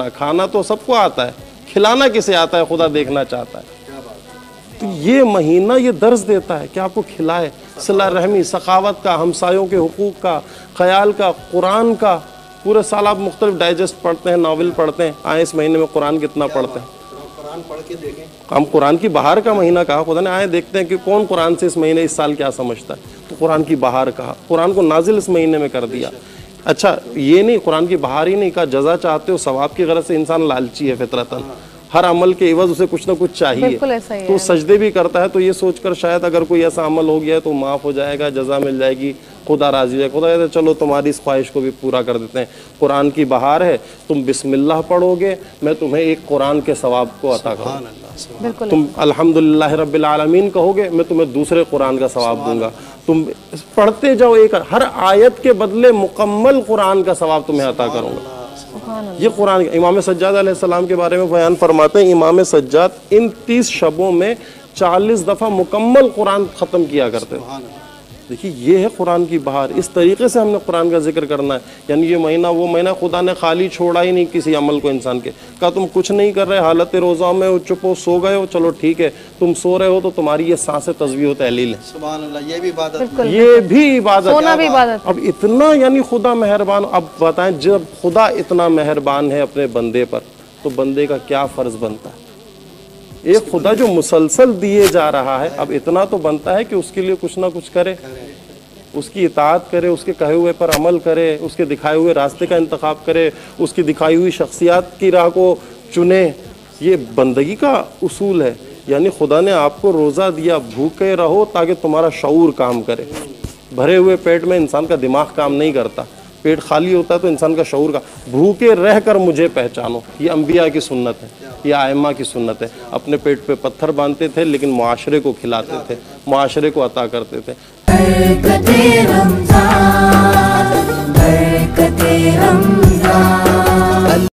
ہے. کھانا تو سب کو آتا ہے, کھلانا کسے آتا ہے خدا دیکھنا چاہتا ہے. تو یہ مہینہ یہ درس دیتا ہے کہ آپ کو کھلائے, صلہ رحمی, سخاوت کا, ہمسایوں کے حقوق کا, خیال کا, قرآن کا. پورے سال آپ مختلف ڈائجسٹ پڑھتے ہیں, ناول پڑھتے ہیں, آئیں اس مہینے میں قرآن کتنا پڑھتے ہیں. قرآن پڑھ کے دیکھیں. ہم قرآن کی بہار کا مہینہ کہا خدا نے, آئیں دیکھتے ہیں کہ کون قرآن سے اس مہینے اس سال کیا سمجھتا ہے. تو قرآن کی بہار کہا, قرآن کو نازل اس مہینے میں کر دیا. اچھا یہ نہیں قرآن کی بہار ہی نہیں کہا, جزا چاہتے ہو ثواب کی غرض سے انسان لالچی ہے فطرتاً, ہر عمل کے عوض اسے کچھ نہ کچھ چاہیے. تو سجدے بھی کرتا ہے تو یہ سوچ کر شاید اگر کوئی ایسا عمل ہو گیا ہے تو معاف ہو جائے گا, جزا مل جائے گی, خدا راضی ہے. خدا کہتا ہے چلو تمہاری اس خواہش کو بھی پورا کر دیتے ہیں. قرآن کی بہار ہے, تم بسم اللہ پڑھو گے, میں تمہیں ایک قرآن کے ثواب کو عطا کروں گا. تم الحمدللہ رب العالمین کہو گے, میں تمہیں دوسرے قرآن کا ثواب دوں گا. تم پڑھتے جاؤ, ایک ہر آیت کے بدلے مکمل قرآن کا ثواب تمہیں عطا کروں گا. یہ قرآن. امام سجاد علیہ السلام کے بارے میں بیان فرماتے ہیں, امام سجاد ان 30 شبوں میں 40 دفعہ مکمل قرآن ختم کیا کرتے تھے. دیکھیے یہ ہے قرآن کی بہار. اس طریقے سے ہم نے قرآن کا ذکر کرنا ہے. یعنی یہ مہینہ وہ مہینہ خدا نے خالی چھوڑا ہی نہیں کسی عمل کو انسان کے. کہا تم کچھ نہیں کر رہے, حالت روزہ میں ہو, چپ ہو, سو گئے ہو, چلو ٹھیک ہے. تم سو رہے ہو تو تمہاری یہ سانسیں تسبیح و تحلیل ہے. سبحان اللہ, یہ بھی عبادت, یہ بھی عبادت. سونا بھی عبادت. اب اتنا یعنی خدا مہربان. اب بتائیں جب خدا اتنا مہربان ہے اپنے بندے پر تو بندے کا کیا فرض بنتا ہے. ایک خدا جو مسلسل دیے جا رہا ہے, اب اتنا تو بنتا ہے کہ اس کے لیے کچھ نہ کچھ کرے, اس کی اطاعت کرے, اس کے کہے ہوئے پر عمل کرے, اس کے دکھائے ہوئے راستے کا انتخاب کرے, اس کی دکھائی ہوئی شخصیات کی راہ کو چنے. یہ بندگی کا اصول ہے. یعنی خدا نے آپ کو روزہ دیا, بھوکے رہو تاکہ تمہارا شعور کام کرے. بھرے ہوئے پیٹ میں انسان کا دماغ کام نہیں کرتا, پیٹ خالی ہوتا ہے تو انسان کا شعور کا. بھوکے رہ کر مجھے پہچانو, یہ انبیاء کی سنت ہے, یہ ائمہ کی سنت ہے. اپنے پیٹ پہ پتھر باندھتے تھے لیکن معاشرے کو کھلاتے تھے, معاشرے کو عطا کرتے تھے.